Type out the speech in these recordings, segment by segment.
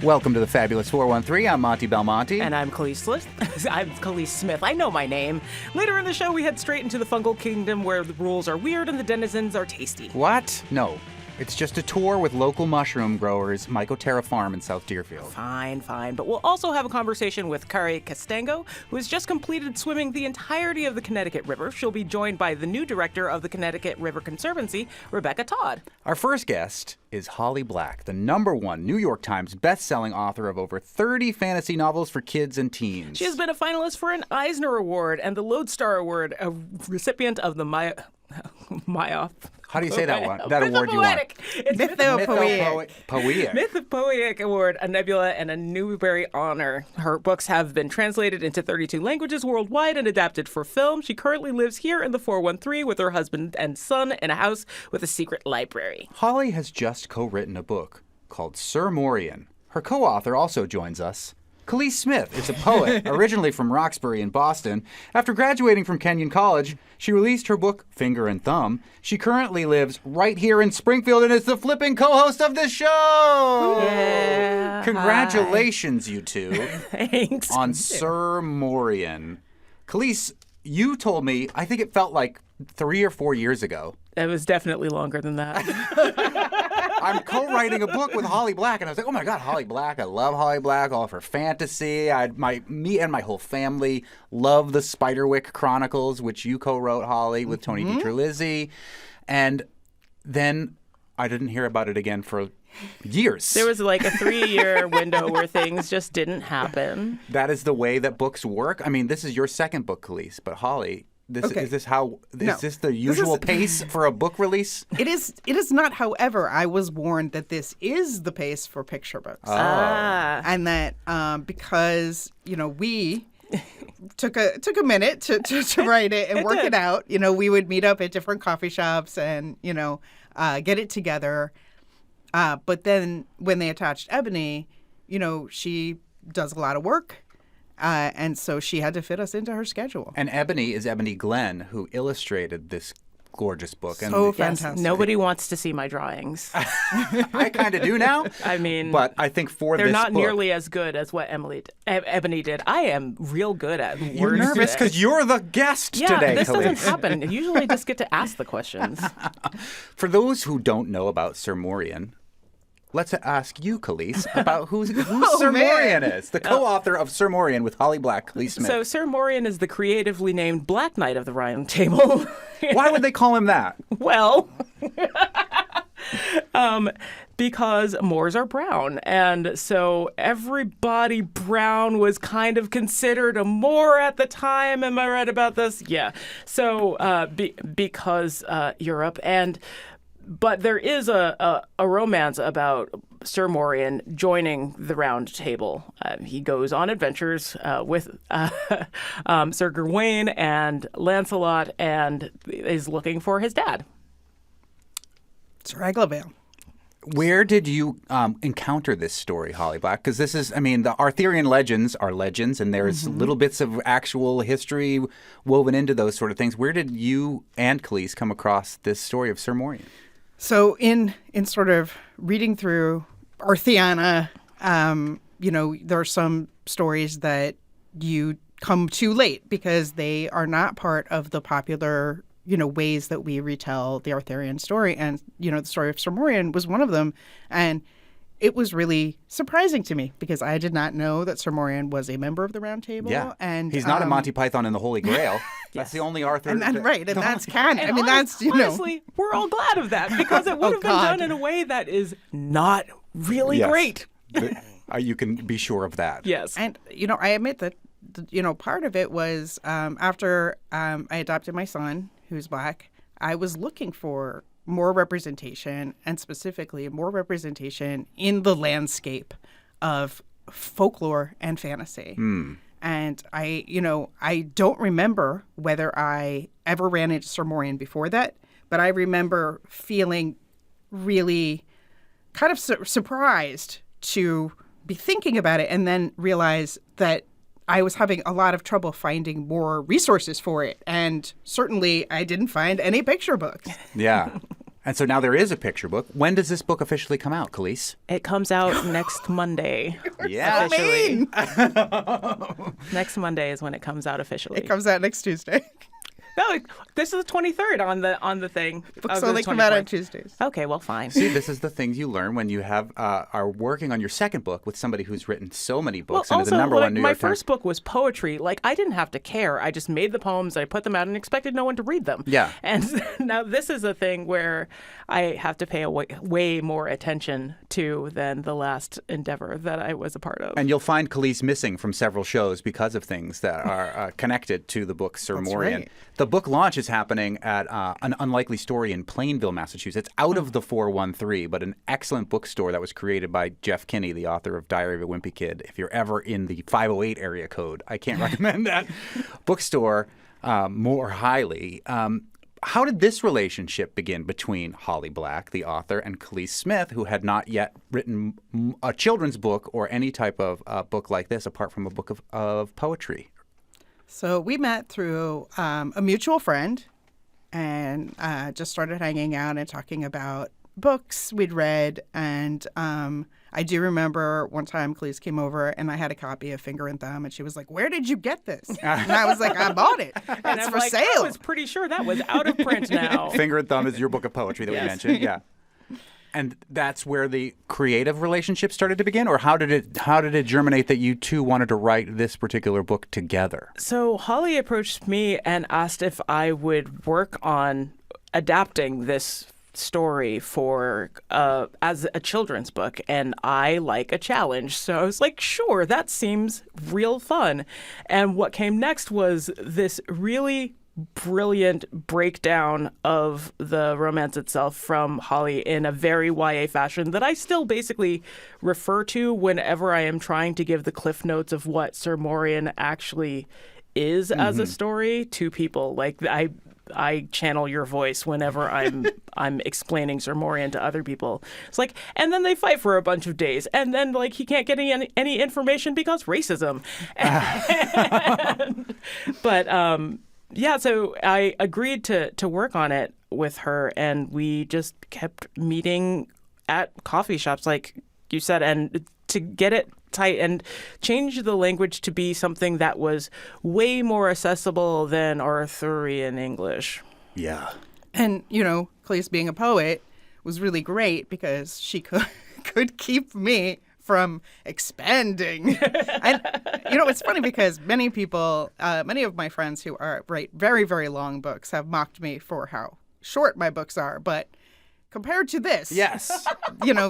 Welcome to the Fabulous 413. I'm Monty Belmonte. And I'm Khalees Smith. I'm Khalees Smith. I know my name. Later in the show, we head straight into the fungal kingdom where the rules are weird and the denizens are tasty. What? No. It's just a tour with local mushroom growers, Mycoterra Farm in South Deerfield. Fine. But we'll also have a conversation with Kari Kastango, who has just completed swimming the entirety of the Connecticut River. She'll be joined by the new director of the Connecticut River Conservancy, Rebecca Todd. Our first guest is Holly Black, the #1 New York Times best-selling author of over 30 fantasy novels for kids and teens. She has been a finalist for an Eisner Award and the Lodestar Award, a recipient of the How do you say that one? That award you want? It's Mythopoeic Award, a Nebula, and a Newbery Honor. Her books have been translated into 32 languages worldwide and adapted for film. She currently lives here in the 413 with her husband and son in a house with a secret library. Holly has just co-written a book called Sir Morien. Her co-author also joins us. Khalees Smith is a poet, originally from Roxbury in Boston. After graduating from Kenyon College, she released her book, Finger and Thumb. She currently lives right here in Springfield and is the flipping co-host of this show! Yeah. Congratulations, you two. Thanks. On Sir Morien. Khalees, you told me, I think it felt like 3 or 4 years ago. It was definitely longer than that. I'm co-writing a book with Holly Black, and I was like, oh my God, Holly Black. I love Holly Black, all of her fantasy. Me and my whole family love the Spiderwick Chronicles, which you co-wrote, Holly, with Tony DiTerlizzi. And then I didn't hear about it again for years. There was like a 3-year window where things just didn't happen. That is the way that books work. I mean, this is your second book, Khalees, but Holly... Is this the usual pace for a book release? It is not. However, I was warned that this is the pace for picture books. Oh. And that because we took a minute to write it and work it out. We would meet up at different coffee shops and get it together. But then when they attached Ebony, she does a lot of work. And so she had to fit us into her schedule. And Ebony is Ebony Glenn, who illustrated this gorgeous book. So fantastic. Nobody wants to see my drawings. I kind of do now. I mean, but I think they're not nearly as good as what Ebony did. I am real good at words. You're nervous because you're the guest today. This doesn't happen. Usually I just get to ask the questions. For those who don't know about Sir Morien, let's ask you, Khalees, about who Sir Morien is, the co-author of Sir Morien with Holly Black, Khalees Smith. So Sir Morien is the creatively named Black Knight of the Round Table. Why would they call him that? Well, because Moors are brown. And so everybody brown was kind of considered a Moor at the time. Am I right about this? Yeah. So because Europe and... But there is a romance about Sir Morien joining the Round Table. He goes on adventures with Sir Gawain and Lancelot and is looking for his dad. Sir Aglavale. Where did you encounter this story, Holly Black? Because this is, the Arthurian legends are legends, and there's little bits of actual history woven into those sort of things. Where did you and Khalees come across this story of Sir Morien? So in sort of reading through Arthiana, there are some stories that you come too late because they are not part of the popular, ways that we retell the Arthurian story. And, the story of Sir Morien was one of them. And it was really surprising to me because I did not know that Sir Morien was a member of the Round Table. Yeah, and he's not a Monty Python and the Holy Grail. That's the only Arthur. And that's canon. And honestly, we're all glad of that because it would have been done in a way that is not really great. You can be sure of that. Yes. And, I admit that, part of it was after I adopted my son, who's Black, I was looking for more representation, and specifically more representation in the landscape of folklore and fantasy. And I don't remember whether I ever ran into Sir Morien before that, but I remember feeling really kind of surprised to be thinking about it and then realize that I was having a lot of trouble finding more resources for it. And certainly I didn't find any picture books. Yeah. And so now there is a picture book. When does this book officially come out, Khalees? It comes out next Monday. Yeah. Officially. Next Monday is when it comes out officially. It comes out next Tuesday. No, this is the 23rd on the thing. Books Oh, only the come out on 24th. Tuesdays. Okay, well, fine. See, this is the things you learn when you are working on your second book with somebody who's written so many books and is the number one New my York Times. first book was poetry. Like, I didn't have to care. I just made the poems, I put them out, and expected no one to read them. Yeah. And now this is a thing where I have to pay way more attention to than the last endeavor that I was a part of. And you'll find Khalees missing from several shows because of things that are connected to the book Sir Morien. right. The book launch is happening at An Unlikely Story in Plainville, Massachusetts, out of the 413, but an excellent bookstore that was created by Jeff Kinney, the author of Diary of a Wimpy Kid. If you're ever in the 508 area code, I can't recommend that bookstore more highly. How did this relationship begin between Holly Black, the author, and Khalees Smith, who had not yet written a children's book or any type of book like this apart from a book of poetry? So we met through a mutual friend and just started hanging out and talking about books we'd read. And I do remember one time Khalees came over and I had a copy of Finger and Thumb and she was like, "Where did you get this?" And I was like, "I bought it. and It's I'm for like, sale." I was pretty sure that was out of print now. Finger and Thumb is your book of poetry that we Yes. mentioned. Yeah. And that's where the creative relationship started to begin? Or how did it germinate that you two wanted to write this particular book together? So Holly approached me and asked if I would work on adapting this story for as a children's book, and I like a challenge, so I was like, sure, that seems real fun. And what came next was this really brilliant breakdown of the romance itself from Holly in a very YA fashion that I still basically refer to whenever I am trying to give the cliff notes of what Sir Morien actually is as a story to people. Like I channel your voice whenever I'm explaining Sir Morien to other people. It's like, and then they fight for a bunch of days, and then like he can't get any information because racism. But yeah, so I agreed to work on it with her, and we just kept meeting at coffee shops, like you said, and to get it tight and change the language to be something that was way more accessible than Arthurian English. Yeah. And, Khalees being a poet was really great because she could keep me from expanding. And, it's funny because many of my friends who write very, very long books have mocked me for how short my books are. But compared to this, Yes.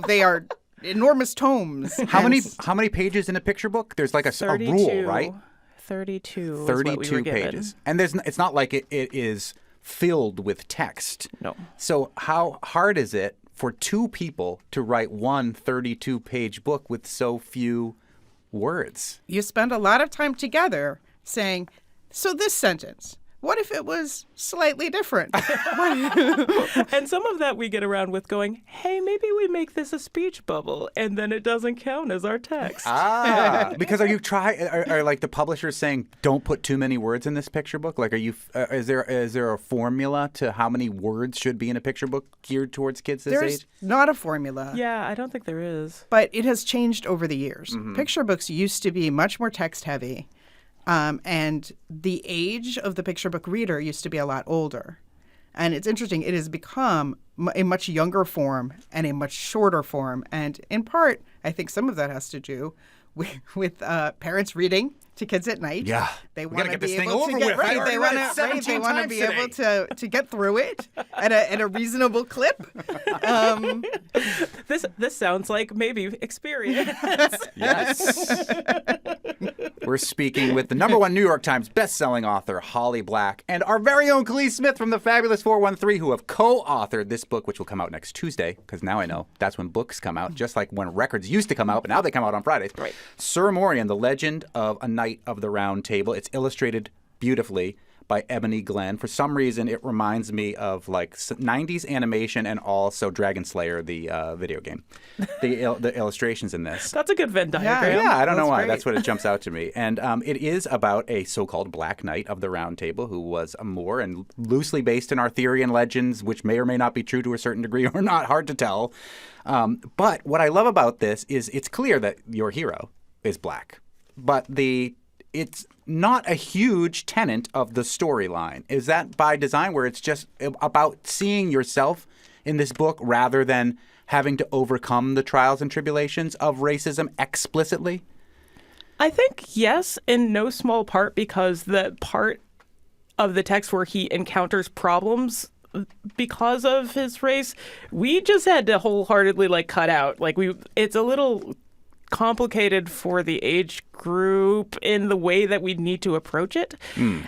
They are enormous tomes. How many pages in a picture book? There's like a rule, right? 32 is 32 what we were given. pages. And it's not like it is filled with text. No. So how hard is it for two people to write one 32-page book with so few words? You spend a lot of time together saying, so this sentence, what if it was slightly different? And some of that we get around with going, hey, maybe we make this a speech bubble, and then it doesn't count as our text. Because are like the publishers saying don't put too many words in this picture book? Like, is there a formula to how many words should be in a picture book geared towards kids this There's age? not a formula. Yeah, I don't think there is. But it has changed over the years. Picture books used to be much more text heavy. And the age of the picture book reader used to be a lot older. And it's interesting, it has become a much younger form and a much shorter form. And in part, I think some of that has to do with parents reading to kids at night. Yeah. They We gotta want to get this be thing able over to get with. I right. already They read want it to 17 be times able to get through it at a reasonable clip. This sounds like maybe experience. Yes. We're speaking with the #1 New York Times bestselling author, Holly Black, and our very own Khalees Smith from the Fabulous 413, who have co-authored this book, which will come out next Tuesday, because now I know that's when books come out, just like when records used to come out, but now they come out on Fridays. Right. Sir Morien, The Legend of a Knight of the Round Table. It's illustrated beautifully by Ebony Glenn. For some reason, it reminds me of like 90s animation and also Dragon Slayer, the video game. The illustrations in this. That's a good Venn diagram. Yeah, I don't know That's why. great. That's what it jumps out to me. And it is about a so-called Black Knight of the Round Table who was a Moor and loosely based in Arthurian legends, which may or may not be true to a certain degree or not. Hard to tell. But what I love about this is it's clear that your hero is black. But it's not a huge tenet of the storyline. Is that by design, where it's just about seeing yourself in this book rather than having to overcome the trials and tribulations of racism explicitly? I think yes, in no small part because the part of the text where he encounters problems because of his race, we just had to wholeheartedly like cut out. Like it's a little complicated for the age group in the way that we need to approach it.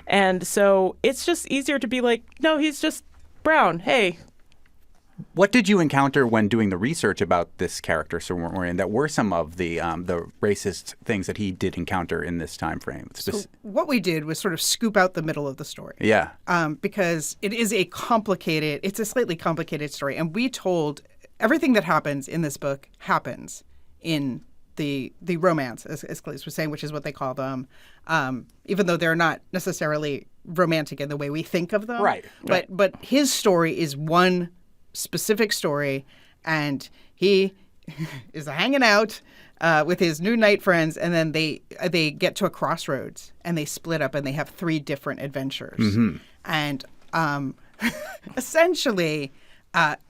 And so it's just easier to be like, no, he's just brown. Hey. What did you encounter when doing the research about this character, Sir Morien, that were some of the racist things that he did encounter in this time frame? So what we did was sort of scoop out the middle of the story. Yeah. Because it's a slightly complicated story. And we told everything that happens in this book happens in the romance, as Cleese was saying, which is what they call them, even though they're not necessarily romantic in the way we think of them. Right. But his story is one specific story, and he is hanging out with his new knight friends, and then they get to a crossroads, and they split up, and they have 3 different adventures. Mm-hmm. And essentially,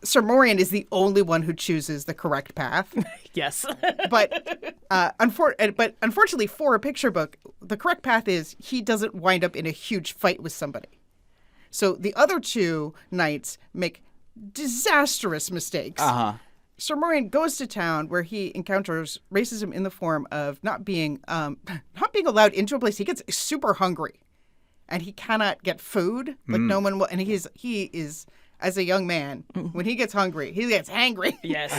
Sir Morien is the only one who chooses the correct path. Yes. But unfortunately, for a picture book, the correct path is he doesn't wind up in a huge fight with somebody. So the other 2 knights make disastrous mistakes. Sir Morien goes to town where he encounters racism in the form of not being allowed into a place. He gets super hungry, and he cannot get food. Like no one will. And he is as a young man, when he gets hungry, he gets hangry. Yes.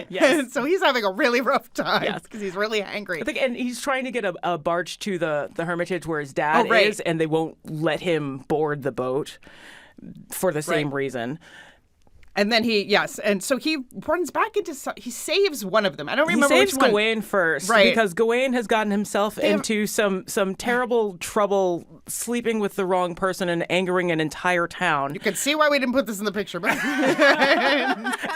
Yes. So he's having a really rough time because he's really hangry. I think, and he's trying to get a barge to the Hermitage where his dad is, and they won't let him board the boat for the same reason. And then and so he runs back he saves one of them. I don't remember which one. He saves one. Gawain first, right? Because Gawain has gotten himself into some terrible trouble sleeping with the wrong person and angering an entire town. You can see why we didn't put this in the picture, but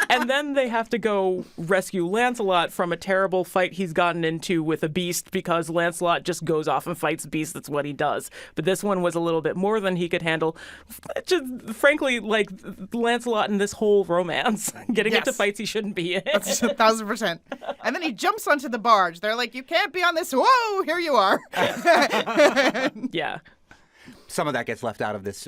and then they have to go rescue Lancelot from a terrible fight he's gotten into with a beast because Lancelot just goes off and fights beasts. That's what he does. But this one was a little bit more than he could handle. Just frankly, like Lancelot in this whole romance, getting into fights he shouldn't be in. That's 1,000%. And then he jumps onto the barge. They're like, "You can't be on this." Whoa, here you are. Yeah. Some of that gets left out of this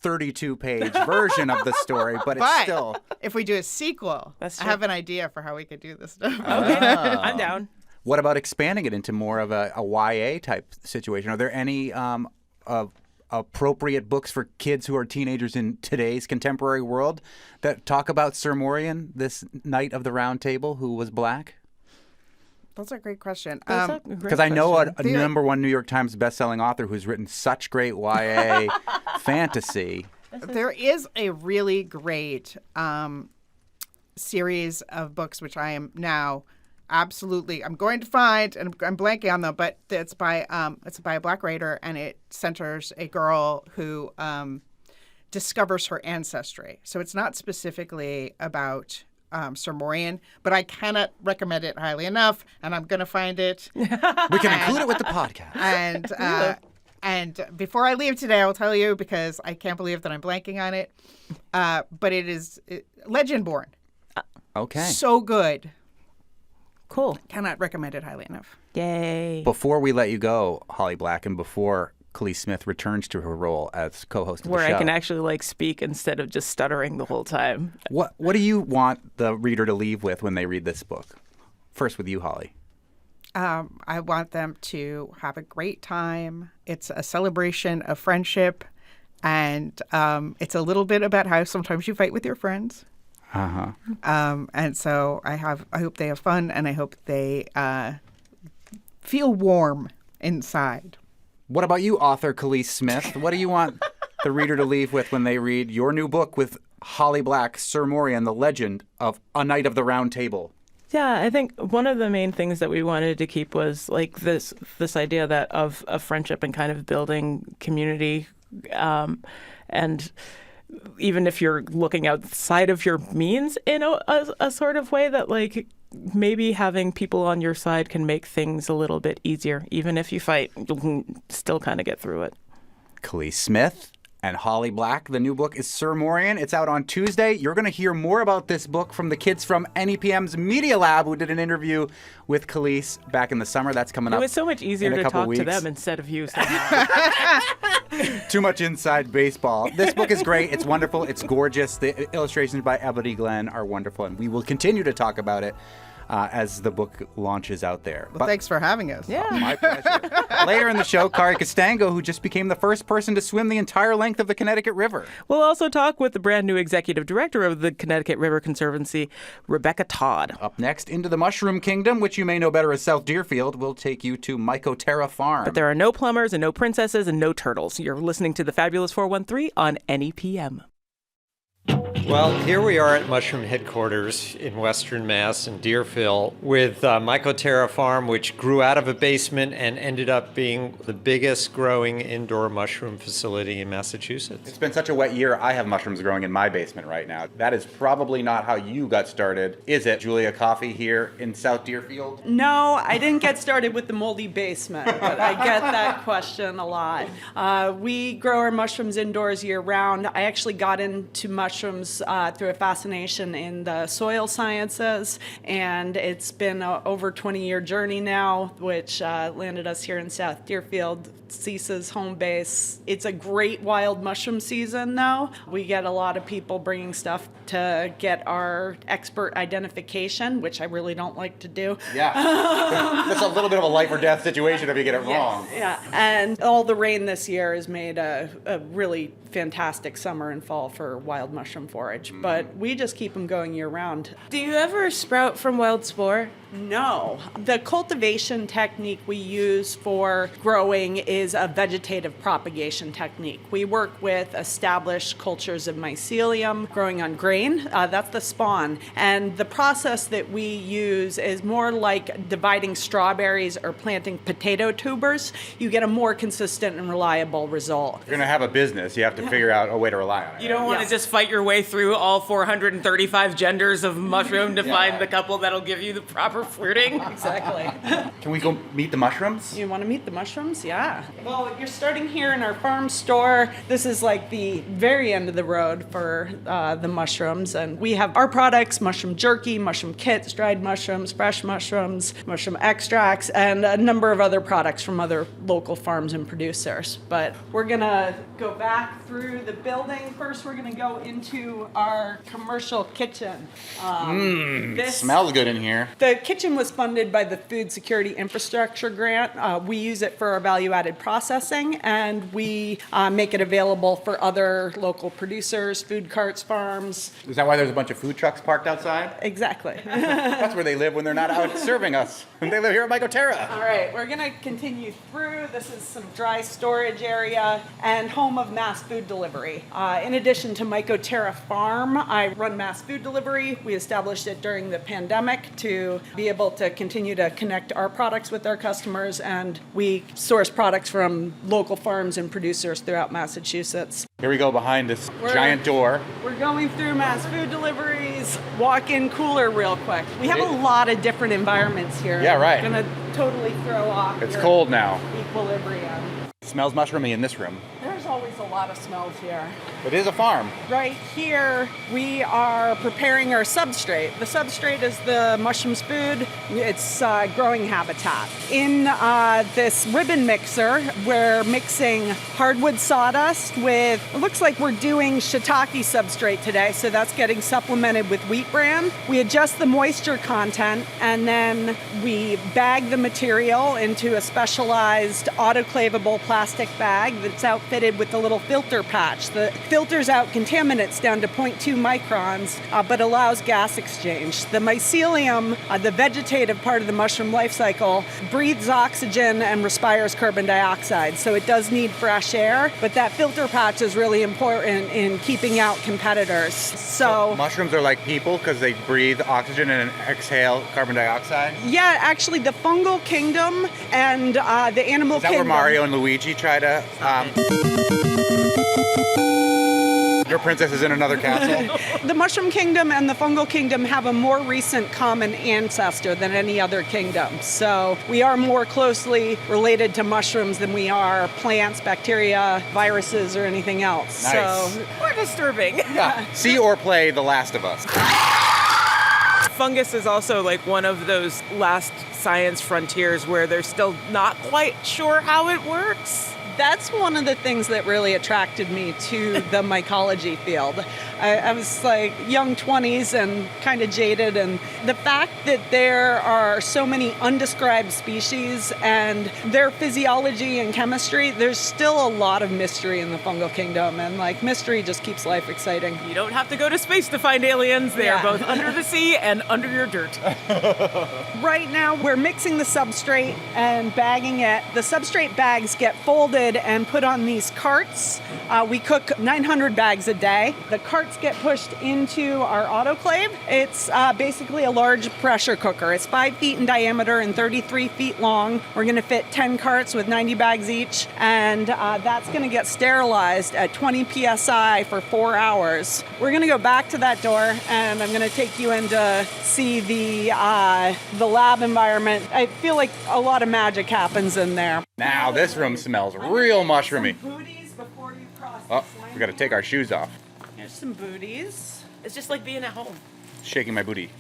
32-page version of the story, but it's still. If we do a sequel, I have an idea for how we could do this stuff. Okay, I'm down. What about expanding it into more of a YA type situation? Are there any appropriate books for kids who are teenagers in today's contemporary world that talk about Sir Morien, this knight of the Round Table who was black? That's a great question. Because I know a number 1 New York Times bestselling author who's written such great YA fantasy. There is a really great series of books which I am now I'm going to find, and I'm blanking on them, but it's by a black writer, and it centers a girl who discovers her ancestry. So it's not specifically about Sir Morien, but I cannot recommend it highly enough, and I'm going to find it. We can include it with the podcast. And before I leave today, I will tell you, because I can't believe that I'm blanking on it, but it is Legendborn. Okay. So good. Cool. Cannot recommend it highly enough. Yay. Before we let you go, Holly Black, and before Khalees Smith returns to her role as co-host of the show, where I can actually speak instead of just stuttering the whole time. What do you want the reader to leave with when they read this book? First with you, Holly. I want them to have a great time. It's a celebration of friendship, and it's a little bit about how sometimes you fight with your friends. And so I hope they have fun, and I hope they feel warm inside. What about you, author Khalees Smith? What do you want the reader to leave with when they read your new book with Holly Black, Sir Morien, the legend of A Knight of the Round Table? Yeah, I think one of the main things that we wanted to keep was like this idea that of friendship and kind of building community, and even if you're looking outside of your means in a sort of way that like maybe having people on your side can make things a little bit easier. Even if you fight, you can still kind of get through it. Khalees Smith and Holly Black. The new book is Sir Morien. It's out on Tuesday. You're going to hear more about this book from the kids from NEPM's Media Lab, who did an interview with Khalees back in the summer. That's coming up. It was so much easier to talk to them instead of you somehow. Too much inside baseball. This book is great. It's wonderful. It's gorgeous. The illustrations by Ebony Glenn are wonderful, and we will continue to talk about it as the book launches out there. Well, thanks for having us. Yeah. My pleasure. Later in the show, Kari Kastango, who just became the first person to swim the entire length of the Connecticut River. We'll also talk with the brand new executive director of the Connecticut River Conservancy, Rebecca Todd. Up next, into the Mushroom Kingdom, which you may know better as South Deerfield, we'll take you to Mycoterra Farm. But there are no plumbers and no princesses and no turtles. You're listening to the Fabulous 413 on NEPM. Well, here we are at Mushroom Headquarters in Western Mass in Deerfield with Mycoterra Farm, which grew out of a basement and ended up being the biggest growing indoor mushroom facility in Massachusetts. It's been such a wet year, I have mushrooms growing in my basement right now. That is probably not how you got started, is it, Julia Coffey here in South Deerfield? No, I didn't get started with the moldy basement, but I get that question a lot. We grow our mushrooms indoors year-round. I actually got into mushrooms through a fascination in the soil sciences, and it's been a over 20-year journey now, which landed us here in South Deerfield, CISA's home base. It's a great wild mushroom season, though. We get a lot of people bringing stuff to get our expert identification, which I really don't like to do. Yeah. That's a little bit of a life or death situation if you get it wrong. Yeah, and all the rain this year has made a really fantastic summer and fall for wild mushroom forage, but we just keep them going year-round. Do you ever sprout from wild spore? No. The cultivation technique we use for growing is a vegetative propagation technique. We work with established cultures of mycelium growing on grain. That's the spawn. And the process that we use is more like dividing strawberries or planting potato tubers. You get a more consistent and reliable result. If you're going to have a business, you have to figure out a way to rely on it. You don't want Yes. to just fight your way through all 435 genders of mushroom to find the couple that'll give you the proper fruiting. Exactly. Can we go meet the mushrooms? You want to meet the mushrooms? Yeah. Well, you're starting here in our farm store. This is like the very end of the road for the mushrooms. And we have our products, mushroom jerky, mushroom kits, dried mushrooms, fresh mushrooms, mushroom extracts, and a number of other products from other local farms and producers. But we're going to go back through the building. First, we're going to go into our commercial kitchen. This Smells good in here. The kitchen was funded by the Food Security Infrastructure Grant. We use it for our value-added processing, and we make it available for other local producers, food carts, farms. Is that why there's a bunch of food trucks parked outside? Exactly. That's where they live when they're not out serving us. They live here at Mycoterra. All right, we're going to continue through. This is some dry storage area and home of mass food delivery. In addition to Mycoterra Farm, I run mass food delivery. We established it during the pandemic to be able to continue to connect our products with our customers, and we source products from local farms and producers throughout Massachusetts. Here we go behind this giant door. We're going through mass food deliveries, walk-in cooler real quick. We have a lot of different environments here. Yeah, right. Going to totally throw off It's your cold now. equilibrium. It smells mushroomy in this room. There's always a lot of smells here. It is a farm. Right here, we are preparing our substrate. The substrate is the mushroom's food. It's growing habitat. In this ribbon mixer, we're mixing hardwood sawdust with, it looks like we're doing shiitake substrate today, so that's getting supplemented with wheat bran. We adjust the moisture content, and then we bag the material into a specialized autoclavable plastic bag that's outfitted inside with the little filter patch that filters out contaminants down to 0.2 microns, but allows gas exchange. The mycelium, the vegetative part of the mushroom life cycle, breathes oxygen and respires carbon dioxide. So it does need fresh air, but that filter patch is really important in keeping out competitors. So mushrooms are like people because they breathe oxygen and exhale carbon dioxide? yeah, actually the fungal kingdom and the animal Is that kingdom. where Mario and Luigi try to... Your princess is in another castle? The mushroom kingdom and the fungal kingdom have a more recent common ancestor than any other kingdom. So we are more closely related to mushrooms than we are plants, bacteria, viruses, or anything else. Nice. So Or disturbing. Yeah. See or play The Last of Us. Fungus is also like one of those last science frontiers where they're still not quite sure how it works. that's one of the things that really attracted me to the mycology field. I was like young 20s and kind of jaded, and the fact that there are so many undescribed species and their physiology and chemistry, there's still a lot of mystery in the fungal kingdom, and like mystery just keeps life exciting. You don't have to go to space to find aliens. They are both under the sea and under your dirt. Right now, we're mixing the substrate and bagging it. The substrate bags get folded and put on these carts. We cook 900 bags a day. The carts get pushed into our autoclave. It's basically a large pressure cooker. It's 5 feet in diameter and 33 feet long. We're going to fit 10 carts with 90 bags each, and that's going to get sterilized at 20 psi for 4 hours. We're going to go back to that door, and I'm going to take you in to see the lab environment. I feel like a lot of magic happens in there. Now this room smells real mushroomy. Some booties before you cross Oh, this line. we gotta take our shoes off. Here's some booties. It's just like being at home. Shaking my booty.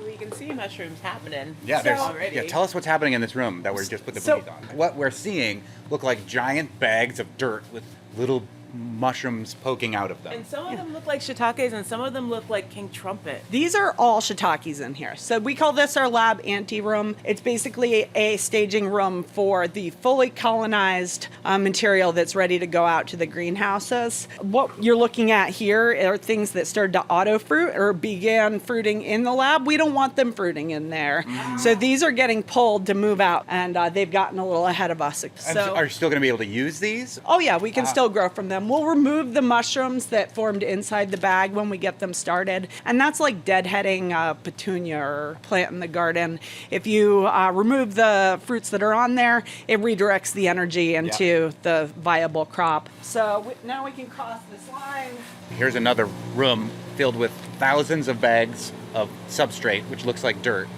We can see mushrooms happening. Yeah, there's. already. Yeah, tell us what's happening in this room that we just put the So- booties on. What we're seeing look like giant bags of dirt with little mushrooms poking out of them. And some of them look like shiitakes, and some of them look like king trumpet. These are all shiitakes in here. So we call this our lab anteroom. It's basically a staging room for the fully colonized material that's ready to go out to the greenhouses. What you're looking at here are things that started to auto-fruit or began fruiting in the lab. We don't want them fruiting in there. So these are getting pulled to move out, and they've gotten a little ahead of us. And So, are you still gonna be able to use these? oh yeah, we can still grow from them. We'll remove the mushrooms that formed inside the bag when we get them started. And that's like deadheading a petunia or plant in the garden. If you remove the fruits that are on there, it redirects the energy into the viable crop. So now we can cross this line. Here's another room filled with thousands of bags of substrate, which looks like dirt.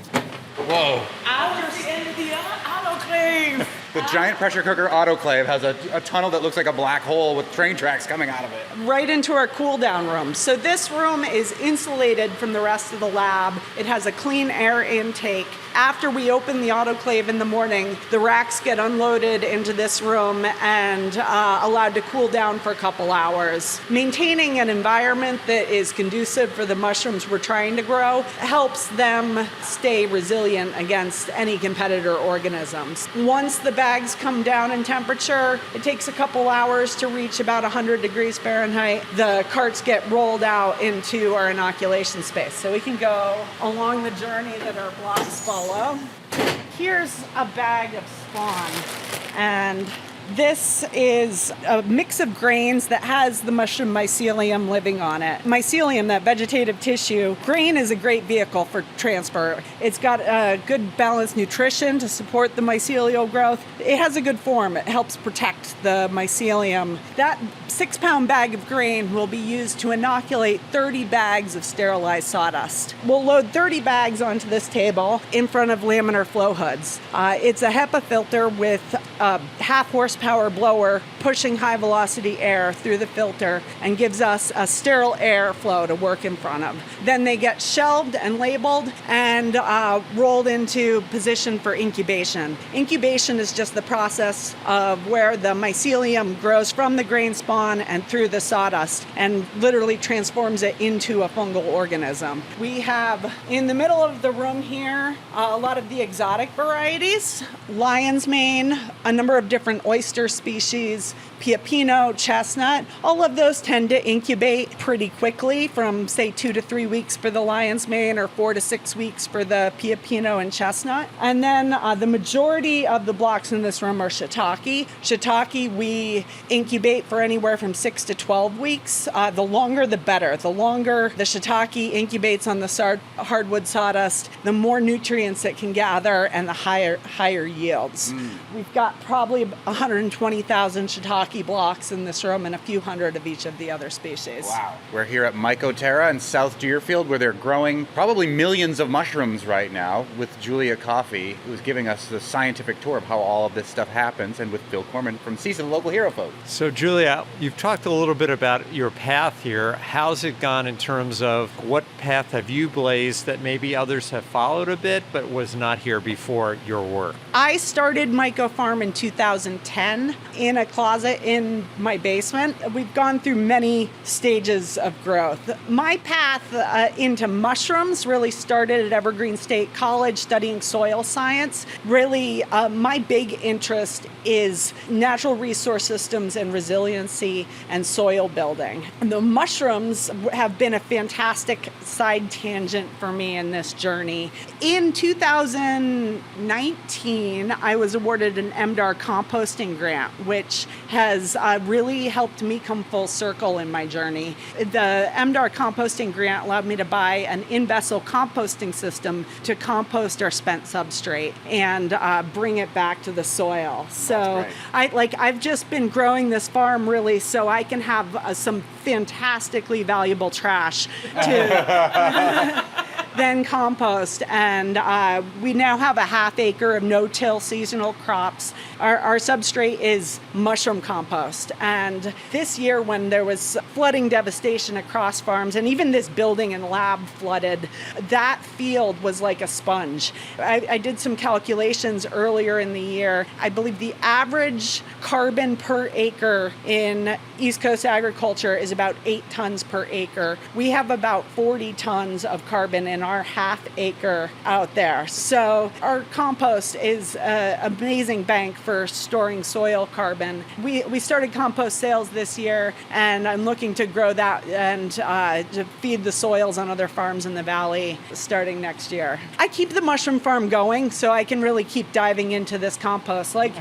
Whoa. Out the end of the autoclave. The giant pressure cooker autoclave has a tunnel that looks like a black hole with train tracks coming out of it. Right into our cool down room. So this room is insulated from the rest of the lab. It has a clean air intake. After we open the autoclave in the morning, the racks get unloaded into this room and allowed to cool down for a couple hours. Maintaining an environment that is conducive for the mushrooms we're trying to grow helps them stay resilient against any competitor organisms. Once the bags come down in temperature, it takes a couple hours to reach about 100 degrees Fahrenheit. The carts get rolled out into our inoculation space. So we can go along the journey that our blocks follow. Here's a bag of spawn, and this is a mix of grains that has the mushroom mycelium living on it. Mycelium, that vegetative tissue, grain is a great vehicle for transfer. It's got a good balanced nutrition to support the mycelial growth. It has a good form. It helps protect the mycelium. That 6-pound bag of grain will be used to inoculate 30 bags of sterilized sawdust. We'll load 30 bags onto this table in front of laminar flow hoods. It's a HEPA filter with a half horsepower blower pushing high velocity air through the filter and gives us a sterile airflow to work in front of. Then they get shelved and labeled and rolled into position for incubation. Incubation is just the process of where the mycelium grows from the grain spawn and through the sawdust and literally transforms it into a fungal organism. We have in the middle of the room here a lot of the exotic varieties, lion's mane, a number of different oyster species, Pioppino, chestnut. All of those tend to incubate pretty quickly, from say 2 to 3 weeks for the lion's mane or 4 to 6 weeks for the Pioppino and chestnut. And then the majority of the blocks in this room are shiitake. Shiitake we incubate for anywhere from 6 to 12 weeks. The longer the better. The longer the shiitake incubates on the hardwood sawdust, the more nutrients it can gather and the higher yields. We've got probably 120,000 shiitake blocks in this room and a few hundred of each of the other species. Wow. We're here at Mycoterra in South Deerfield, where they're growing probably millions of mushrooms right now, with Julia Coffey, who's giving us the scientific tour of how all of this stuff happens, and with Phil Corman from Season Local Hero Folk. So Julia, you've talked a little bit about your path here. How's it gone in terms of what path have you blazed that maybe others have followed a bit but was not here before your work? I started Myco Farm in 2010 in a closet in my basement. We've gone through many stages of growth. My path into mushrooms really started at Evergreen State College studying soil science. Really, my big interest is natural resource systems and resiliency and soil building. The mushrooms have been a fantastic side tangent for me in this journey. In 2019, I was awarded an MDAR composting grant, which has really helped me come full circle in my journey. The MDAR composting grant allowed me to buy an in-vessel composting system to compost our spent substrate and bring it back to the soil. So I've just been growing this farm really so I can have some fantastically valuable trash to then compost. And we now have a half acre of no-till seasonal crops. Our substrate is mushroom compost. And this year when there was flooding devastation across farms, and even this building and lab flooded, that field was like a sponge. I did some calculations earlier in the year. I believe the average carbon per acre in East Coast agriculture is about 8 tons per acre. We have about 40 tons of carbon in our half acre out there. So our compost is an amazing bank for storing soil carbon. We started compost sales this year, and I'm looking to grow that and to feed the soils on other farms in the valley starting next year. I keep the mushroom farm going so I can really keep diving into this compost. Like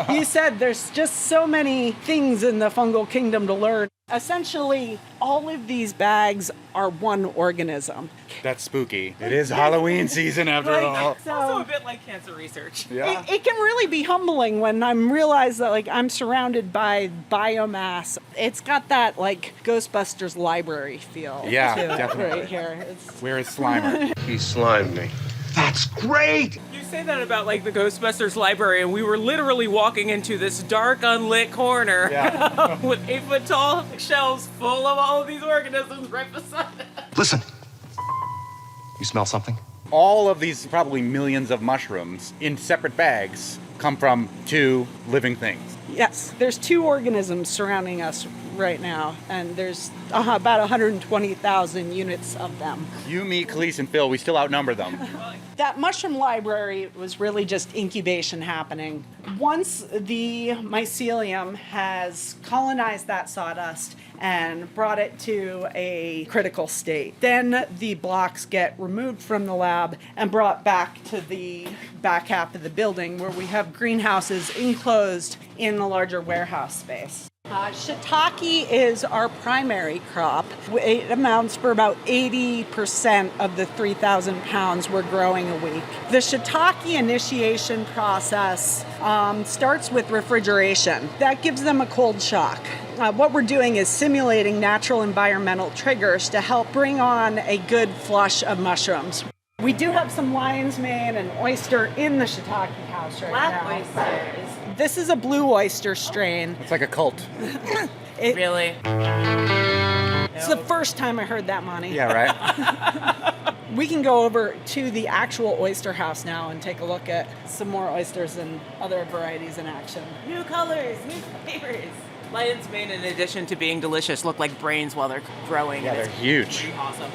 you said, there's just so many things in the fungal kingdom to learn. Essentially, all of these bags are one organism. That's spooky. It is Halloween season after all. It's also a bit like cancer research. Yeah. It can really be humbling when I'm realized that I'm surrounded by biomass. It's got that Ghostbusters library feel. Yeah, to it definitely. right here. Where is Slimer? He slimed me. That's great! You say that about the Ghostbusters library, and we were literally walking into this dark, unlit corner with 8-foot tall shelves full of all of these organisms right beside it. Listen. You smell something? All of these probably millions of mushrooms in separate bags come from 2 living things. Yes, there's 2 organisms surrounding us right now, and there's about 120,000 units of them. You, me, Khalees, and Phil, we still outnumber them. That mushroom library was really just incubation happening. Once the mycelium has colonized that sawdust and brought it to a critical state, then the blocks get removed from the lab and brought back to the back half of the building where we have greenhouses enclosed in the larger warehouse space. Shiitake is our primary crop. It amounts for about 80% of the 3,000 pounds we're growing a week. The shiitake initiation process starts with refrigeration. That gives them a cold shock. What we're doing is simulating natural environmental triggers to help bring on a good flush of mushrooms. We do have some lion's mane and oyster in the shiitake house right now. Black oysters. This is a blue oyster strain. It's like a cult. Really? It's the first time I heard that, Monty. Yeah, right? We can go over to the actual oyster house now and take a look at some more oysters and other varieties in action. New colors, new flavors. Lion's mane, in addition to being delicious, look like brains while they're growing. Yeah, and they're it's huge. pretty awesome.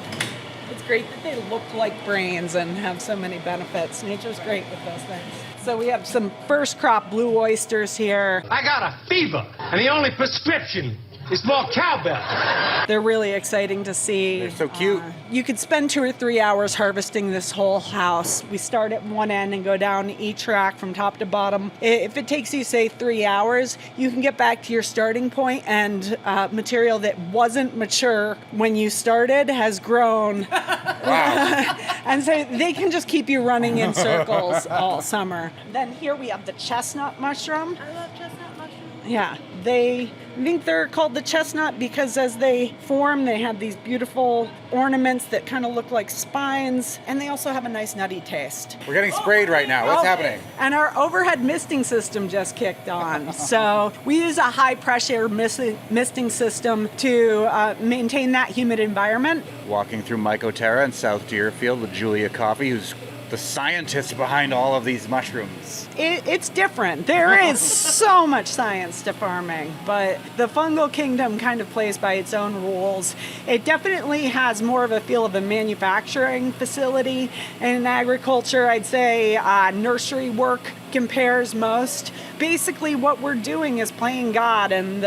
It's great that they look like brains and have so many benefits. Nature's great with those things. So we have some first crop blue oysters here. I got a fever, and the only prescription is more cowbell. They're really exciting to see. They're so cute. You could spend 2 or 3 hours harvesting this whole house. We start at one end and go down each rack from top to bottom. If it takes you, say, 3 hours, you can get back to your starting point, and material that wasn't mature when you started has grown. Wow. And so they can just keep you running in circles all summer. Then here we have the chestnut mushroom. I love chestnut mushrooms. Yeah, I think they're called the chestnut because as they form, they have these beautiful ornaments that kind of look like spines, and they also have a nice nutty taste. We're getting sprayed right now. What's happening? And our overhead misting system just kicked on. So we use a high pressure misting system to maintain that humid environment. Walking through Mycoterra in South Deerfield with Julia Coffey, who's the scientist behind all of these mushrooms. It's different. There is so much science to farming, but the fungal kingdom kind of plays by its own rules. It definitely has more of a feel of a manufacturing facility. And in agriculture, I'd say nursery work compares most. Basically, what we're doing is playing God, and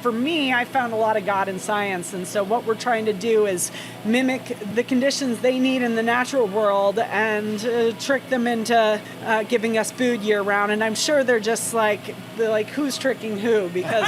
for me, I found a lot of God in science, and so what we're trying to do is mimic the conditions they need in the natural world and trick them into giving us food year round. And I'm sure they're just like who's tricking who, because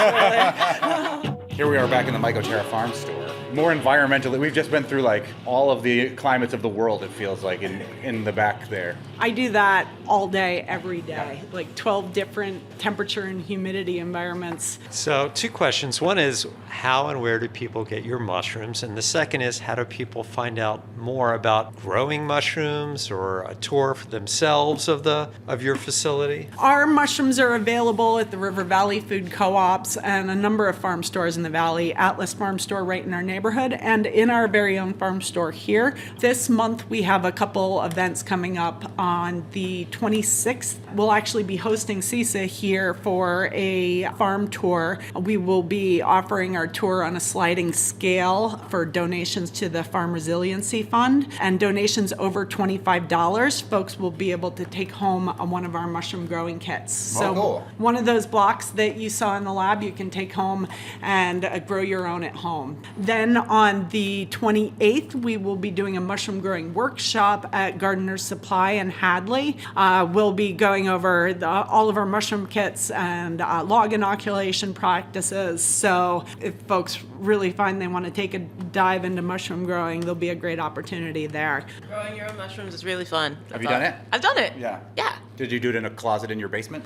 Here we are back in the Mycoterra farm store. More environmentally, we've just been through like all of the climates of the world, it feels like, in the back there. I do that all day, every day, like 12 different temperature and humidity environments. So 2 questions. One is, how and where do people get your mushrooms? And the second is, how do people find out more about growing mushrooms or a tour for themselves of your facility? Our mushrooms are available at the River Valley Food Co-ops and a number of farm stores in the valley. Atlas Farm Store right in our neighborhood, and in our very own farm store here. This month we have a couple events coming up. On the 26th, we'll actually be hosting CISA here for a farm tour. We will be offering our tour on a sliding scale for donations to the Farm Resiliency Fund, and donations over $25, folks will be able to take home one of our mushroom growing kits. So cool. One of those blocks that you saw in the lab, you can take home and grow your own at home. Then on the 28th, we will be doing a mushroom growing workshop at Gardener's Supply in Hadley. We'll be going over all of our mushroom kits and log inoculation practices. So if folks really find they want to take a dive into mushroom growing, there'll be a great opportunity there. Growing your own mushrooms is really fun. Have you done it? I've done it. Yeah. Yeah. Did you do it in a closet in your basement?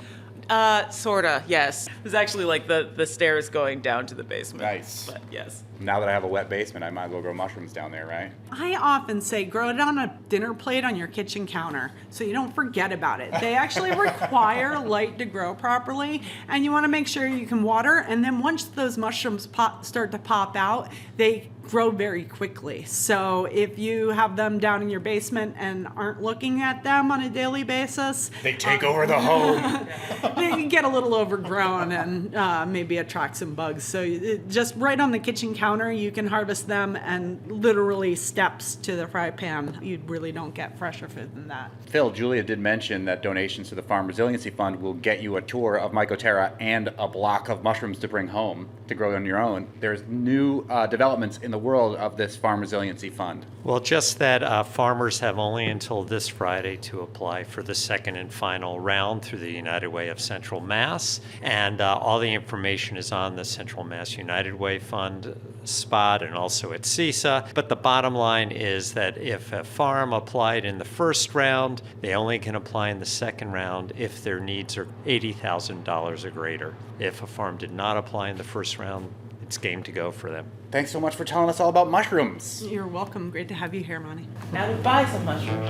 Sorta, yes. It was actually like the stairs going down to the basement. Nice. But yes. Now that I have a wet basement, I might as well grow mushrooms down there, right? I often say grow it on a dinner plate on your kitchen counter so you don't forget about it. They actually require light to grow properly, and you want to make sure you can water, and then once those mushrooms start to pop out, they grow very quickly. So if you have them down in your basement and aren't looking at them on a daily basis, They take over the home. they can get a little overgrown and maybe attract some bugs. So just right on the kitchen counter, you can harvest them, and literally steps to the fry pan. You really don't get fresher food than that. Phil, Julia did mention that donations to the Farm Resiliency Fund will get you a tour of Mycoterra and a block of mushrooms to bring home to grow on your own. There's new developments in the world of this Farm Resiliency Fund. Well, just that farmers have only until this Friday to apply for the second and final round through the United Way of Central Mass. And all the information is on the Central Mass United Way Fund spot and also at CISA. But the bottom line is that if a farm applied in the first round, they only can apply in the second round if their needs are $80,000 or greater. If a farm did not apply in the first round, it's game to go for them. Thanks so much for telling us all about mushrooms. You're welcome. Great to have you here, Monty. Now to buy some mushrooms.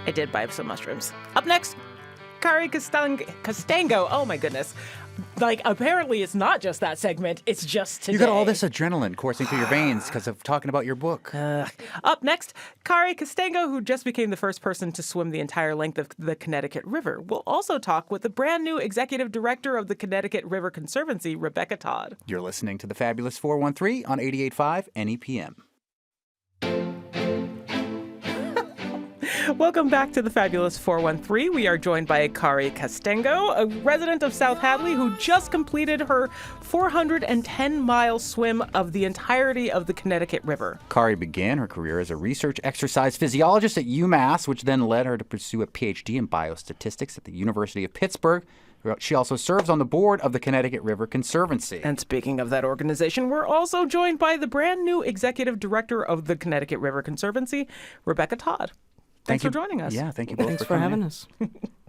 I did buy some mushrooms. Up next, Kari Kastango. Oh my goodness. Like, apparently it's not just that segment, it's just today. You got all this adrenaline coursing through your veins because of talking about your book. Up next, Kari Kastango, who just became the first person to swim the entire length of the Connecticut River. We'll also talk with the brand new executive director of the Connecticut River Conservancy, Rebecca Todd. You're listening to the Fabulous 413 on 88.5 NEPM. Welcome back to the Fabulous 413. We are joined by Kari Kastango, a resident of South Hadley who just completed her 410-mile swim of the entirety of the Connecticut River. Kari began her career as a research exercise physiologist at UMass, which then led her to pursue a PhD in biostatistics at the University of Pittsburgh. She also serves on the board of the Connecticut River Conservancy. And speaking of that organization, we're also joined by the brand new executive director of the Connecticut River Conservancy, Rebecca Todd. Thanks for joining us. Yeah, thank you both Thanks for for coming having in. us.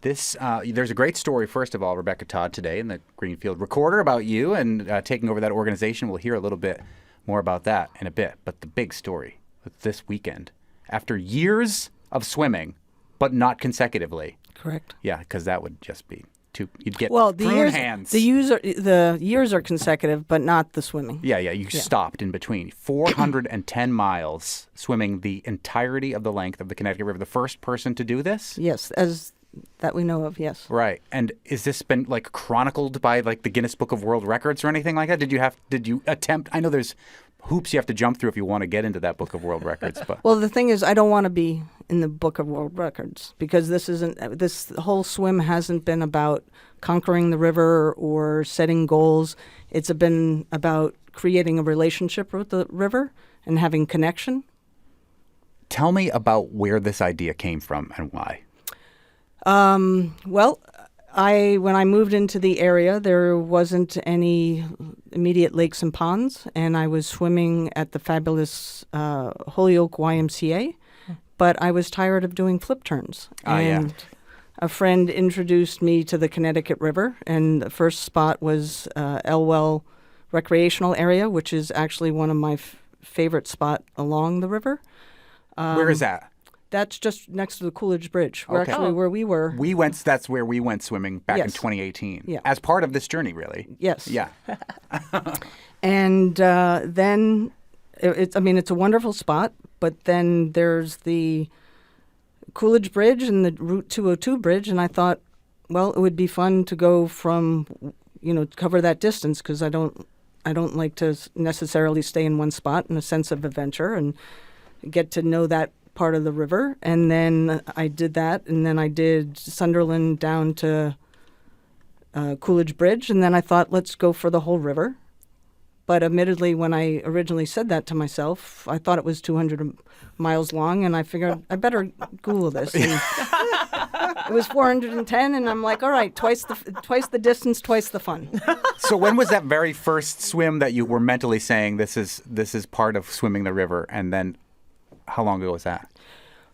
There's a great story, first of all, Rebecca Todd today in the Greenfield Recorder about you and taking over that organization. We'll hear a little bit more about that in a bit. But the big story this weekend, after years of swimming, but not consecutively. Correct. Yeah, because that would just be you'd get Well, prune hands. the years are consecutive, but not the swimming. Yeah, you stopped in between. 410 miles swimming the entirety of the length of the Connecticut River. The first person to do this? Yes, as that we know of, yes. Right. And is this been like chronicled by like the Guinness Book of World Records or anything like that? Did you attempt? I know there's hoops you have to jump through if you want to get into that Book of World Records, but Well, the thing is, I don't want to be in the Book of World Records because this whole swim hasn't been about conquering the river or setting goals. It's been about creating a relationship with the river and having connection. Tell me about where this idea came from and why. Well, when I moved into the area, there wasn't any immediate lakes and ponds, and I was swimming at the fabulous Holyoke YMCA, but I was tired of doing flip turns. And a friend introduced me to the Connecticut River, and the first spot was Elwell Recreational Area, which is actually one of my favorite spot along the river. Where is that? That's just next to the Coolidge Bridge. We're Okay. actually where we were. That's where we went swimming back in Yes. 2018. Yeah. As part of this journey, really. Yes. Yeah. And then, it's a wonderful spot, but then there's the Coolidge Bridge and the Route 202 bridge, and I thought, well, it would be fun to go from, cover that distance because I don't like to necessarily stay in one spot in a sense of adventure and get to know that part of the river. And then I did that, and then I did Sunderland down to Coolidge Bridge, and then I thought, let's go for the whole river. But admittedly, when I originally said that to myself, I thought it was 200 miles long, and I figured I better Google this. And it was 410, and I'm like, all right, twice the distance, twice the fun. So when was that very first swim that you were mentally saying this is part of swimming the river, and then how long ago was that?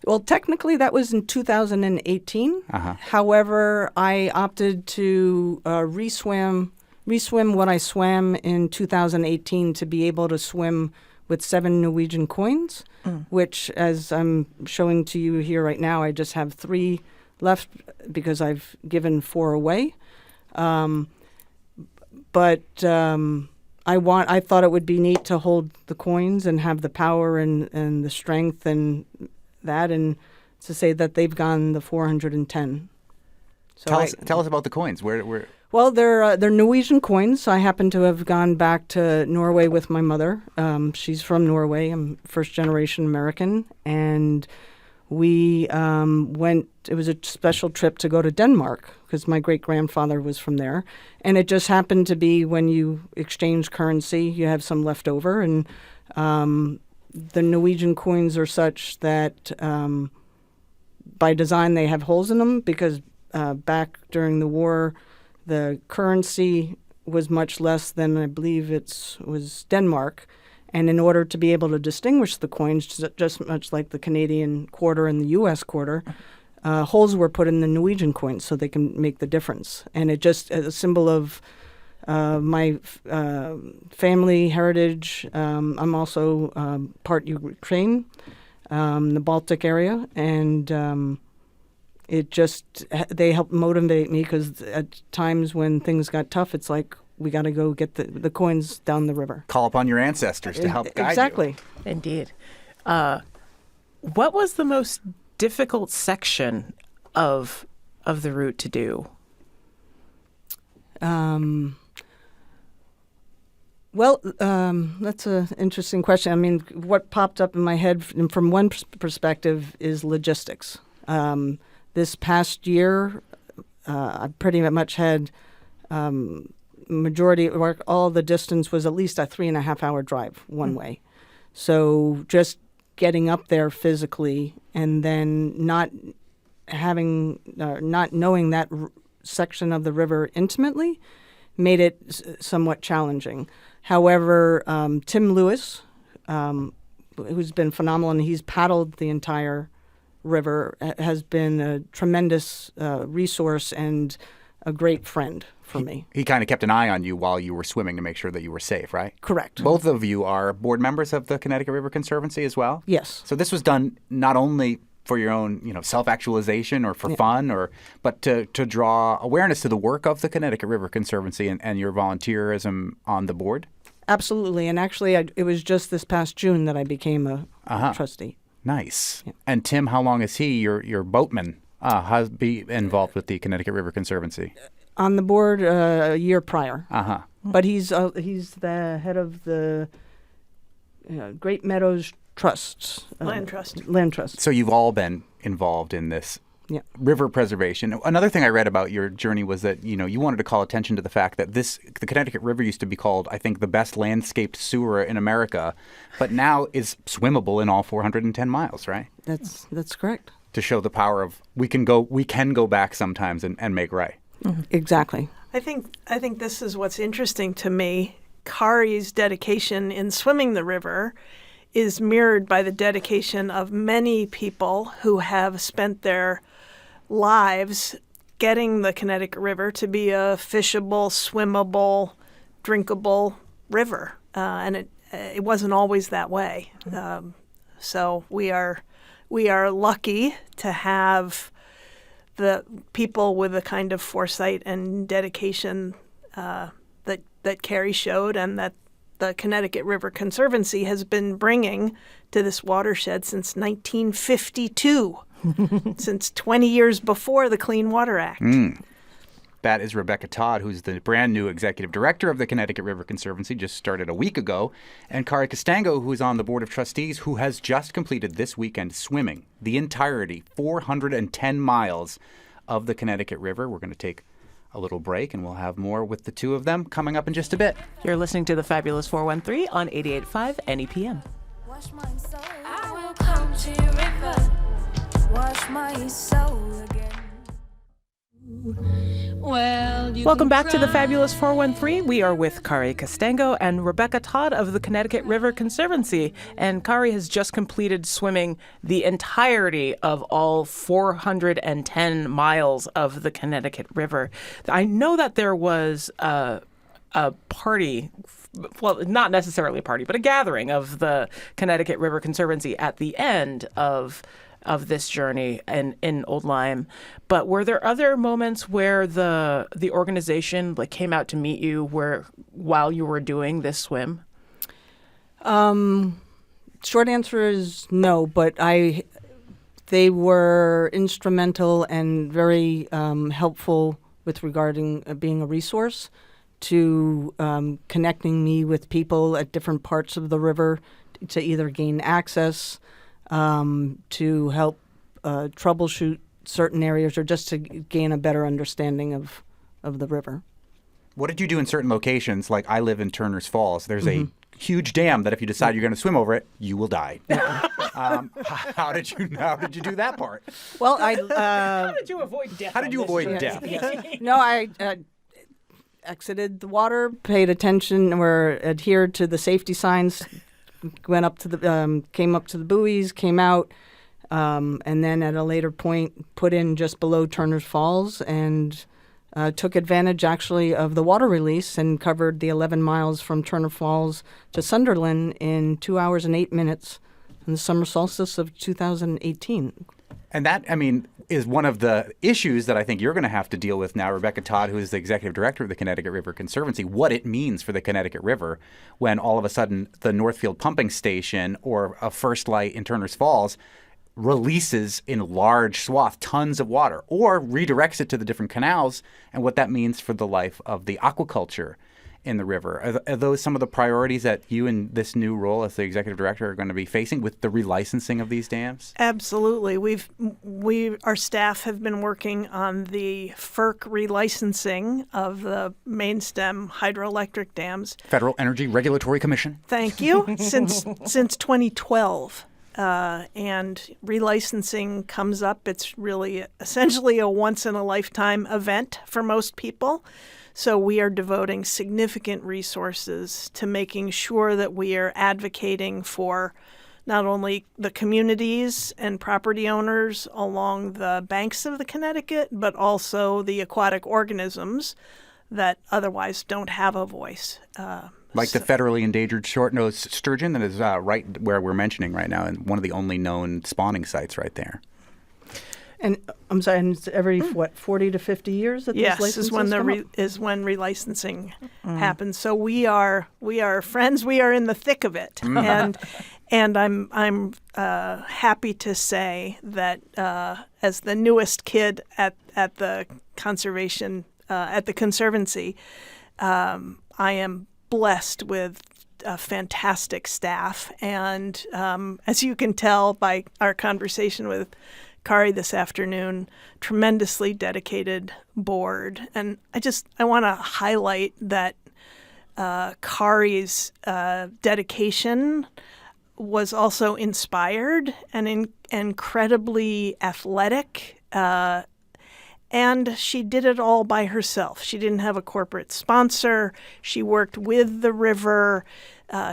Well, technically, that was in 2018. Uh-huh. However, I opted to re-swim what I swam in 2018 to be able to swim with 7 Norwegian coins, which, as I'm showing to you here right now, I just have 3 left because I've given 4 away. But I thought it would be neat to hold the coins and have the power and the strength and that, and to say that they've gone the 410. So Tell us about the coins. Where? Well, they're Norwegian coins. I happen to have gone back to Norway with my mother. She's from Norway. I'm first-generation American, and we went. It was a special trip to go to Denmark because my great-grandfather was from there, and it just happened to be when you exchange currency, you have some left over, and the Norwegian coins are such that by design they have holes in them because back during the war, the currency was much less than I believe was Denmark. And in order to be able to distinguish the coins, just much like the Canadian quarter and the U.S. quarter, holes were put in the Norwegian coins so they can make the difference. And it just a symbol of my family heritage. I'm also part Ukraine, the Baltic area, and they help motivate me because at times when things got tough, it's like we got to go get the coins down the river. Call upon your ancestors to help guide exactly. you. Indeed. What was the most difficult section of the route to do? Well, that's an interesting question. I mean, what popped up in my head from one perspective is logistics. This past year, I pretty much had majority of work, all the distance was at least a 3.5-hour drive one way. So just getting up there physically and then not knowing that section of the river intimately made it somewhat challenging. However, Tim Lewis, who's been phenomenal, and he's paddled the entire river, has been a tremendous resource and a great friend for me. He kind of kept an eye on you while you were swimming to make sure that you were safe, right? Correct. Both of you are board members of the Connecticut River Conservancy as well? Yes. So this was done not only for your own, self-actualization or for fun, but to draw awareness to the work of the Connecticut River Conservancy and your volunteerism on the board? Absolutely. And actually, it was just this past June that I became a trustee. Nice. Yeah. And Tim, how long is he, your boatman, has been involved with the Connecticut River Conservancy? On the board a year prior. Uh-huh. But he's the head of the Great Meadows Trust. Land Trust. Land Trust. So you've all been involved in this river preservation. Another thing I read about your journey was that, you wanted to call attention to the fact that the Connecticut River used to be called, I think, the best landscaped sewer in America, but now is swimmable in all 410 miles, right? That's correct. To show the power of we can go back sometimes and make right. Mm-hmm. Exactly. I think this is what's interesting to me. Kari's dedication in swimming the river is mirrored by the dedication of many people who have spent their lives getting the Connecticut River to be a fishable, swimmable, drinkable river. And it wasn't always that way. So we are lucky to have the people with the kind of foresight and dedication that Kari showed, and that the Connecticut River Conservancy has been bringing to this watershed since 1952, since 20 years before the Clean Water Act. That is Rebecca Todd, who's the brand new executive director of the Connecticut River Conservancy, just started a week ago, and Kari Kastango, who is on the board of trustees, who has just completed this weekend swimming the entirety, 410 miles of the Connecticut River. We're going to take a little break, and we'll have more with the two of them coming up in just a bit. You're listening to the Fabulous 413 on 88.5 NEPM. Wash my soul. I will come to your river. Wash my soul again. Welcome back to the Fabulous 413. We are with Kari Kastango and Rebecca Todd of the Connecticut River Conservancy. And Kari has just completed swimming the entirety of all 410 miles of the Connecticut River. I know that there was a party, well, not necessarily a party, but a gathering of the Connecticut River Conservancy at the end of this journey in Old Lyme. But were there other moments where the organization came out to meet you while you were doing this swim? Short answer is no, but they were instrumental and very helpful with regarding being a resource to connecting me with people at different parts of the river to either gain access, to help troubleshoot certain areas, or just to gain a better understanding of the river. What did you do in certain locations? Like I live in Turner's Falls. There's a huge dam that if you decide you're going to swim over it, you will die. How did you do that part? Well, how did you avoid death? How did you avoid death? No, I exited the water, paid attention, or adhered to the safety signs. Went up to came up to the buoys, came out, and then at a later point put in just below Turner's Falls and took advantage actually of the water release and covered the 11 miles from Turner Falls to Sunderland in 2 hours and 8 minutes in the summer solstice of 2018. And that, is one of the issues that I think you're going to have to deal with now, Rebecca Todd, who is the executive director of the Connecticut River Conservancy, what it means for the Connecticut River when all of a sudden the Northfield pumping station or a First Light in Turner's Falls releases in large swath tons of water or redirects it to the different canals, and what that means for the life of the aquaculture in the river. Are those some of the priorities that you in this new role as the executive director are going to be facing with the relicensing of these dams? Absolutely. Our staff have been working on the FERC relicensing of the main stem hydroelectric dams. Federal Energy Regulatory Commission. Thank you. Since 2012. And relicensing comes up. It's really essentially a once-in-a-lifetime event for most people. So we are devoting significant resources to making sure that we are advocating for not only the communities and property owners along the banks of the Connecticut, but also the aquatic organisms that otherwise don't have a voice. Like the federally endangered short-nosed sturgeon that is right where we're mentioning right now, and one of the only known spawning sites right there. And I'm sorry, and it's every 40 to 50 years that yes, these licenses is when come up? is when relicensing happens. So we are friends. We are in the thick of it, and I'm happy to say that as the newest kid at the conservation at the conservancy, I am blessed with a fantastic staff, and as you can tell by our conversation with Kari this afternoon, tremendously dedicated board. And I want to highlight that Kari's dedication was also inspired and incredibly athletic, and she did it all by herself. She didn't have a corporate sponsor. She worked with the river.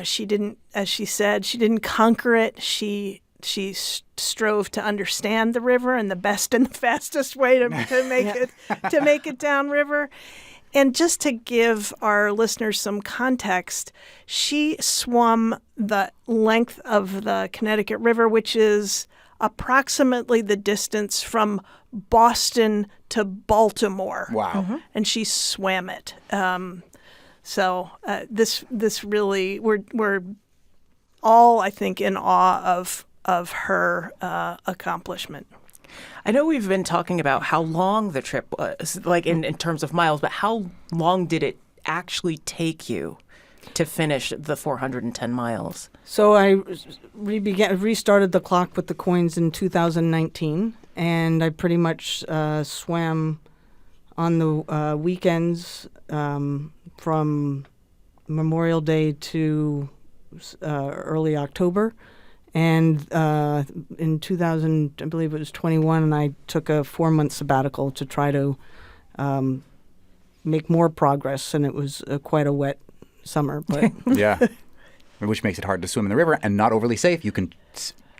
She didn't, as she said, she didn't conquer it. She strove to understand the river and the best and the fastest way to make it downriver. And just to give our listeners some context, she swum the length of the Connecticut River, which is approximately the distance from Boston to Baltimore. Wow. And she swam it. So this really, we're all, I think, in awe of her accomplishment. I know we've been talking about how long the trip was, like in terms of miles, but how long did it actually take you to finish the 410 miles? So I restarted the clock with the coins in 2019, and I pretty much swam on the weekends from Memorial Day to early October. And in 2000, I believe it was 21, I took a 4-month sabbatical to try to make more progress, and it was quite a wet summer. But Yeah, which makes it hard to swim in the river and not overly safe. You can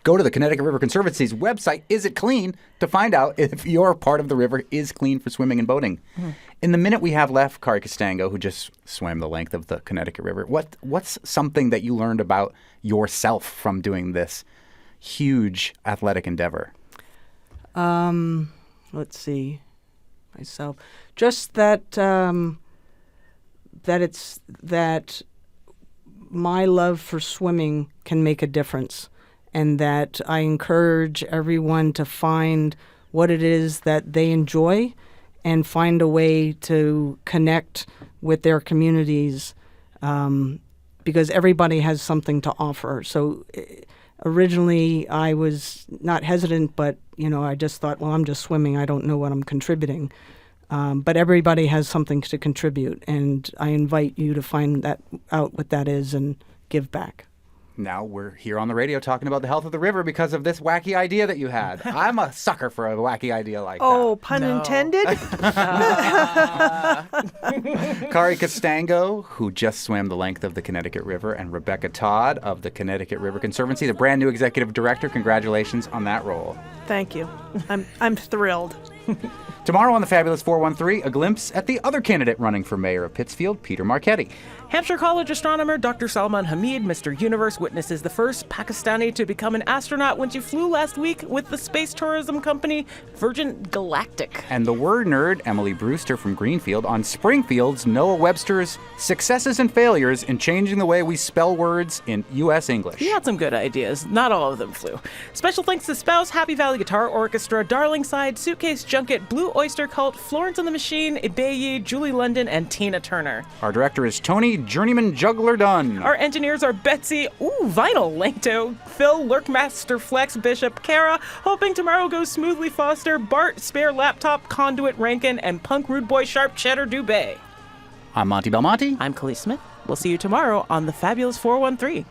go to the Connecticut River Conservancy's website, Is It Clean?, to find out if your part of the river is clean for swimming and boating. In the minute we have left, Kari Kastango, who just swam the length of the Connecticut River, what's something that you learned about yourself from doing this huge athletic endeavor? Let's see, myself. Just that that my love for swimming can make a difference, and that I encourage everyone to find what it is that they enjoy and find a way to connect with their communities, because everybody has something to offer. So originally I was not hesitant, but I just thought, well, I'm just swimming. I don't know what I'm contributing. But everybody has something to contribute, and I invite you to find out what that is and give back. Now we're here on the radio talking about the health of the river because of this wacky idea that you had. I'm a sucker for a wacky idea like that. Oh, pun intended? Kari Kastango, who just swam the length of the Connecticut River, and Rebecca Todd of the Connecticut River Conservancy, the brand new executive director. Congratulations on that role. Thank you. I'm thrilled. Tomorrow on the Fabulous 413, a glimpse at the other candidate running for mayor of Pittsfield, Peter Marchetti. Hampshire College astronomer Dr. Salman Hamid, Mr. Universe, witnesses the first Pakistani to become an astronaut when she flew last week with the space tourism company Virgin Galactic. And the word nerd, Emily Brewster from Greenfield, on Springfield's Noah Webster's successes and failures in changing the way we spell words in U.S. English. He had some good ideas. Not all of them flew. Special thanks to Spouse, Happy Valley Guitar Orchestra, Darling Side, Suitcase Junket, Blue Oyster Cult, Florence and the Machine, Ibeyi, Julie London, and Tina Turner. Our director is Tony Journeyman Juggler Dunn. Our engineers are Betsy, Vinyl, Langto, Phil, Lurkmaster, Flex, Bishop, Kara, Hoping Tomorrow Goes Smoothly, Foster, Bart, Spare Laptop, Conduit, Rankin, and Punk Rude Boy Sharp Cheddar Dubé. I'm Monty Belmonte. I'm Khalees Smith. We'll see you tomorrow on the Fabulous 413.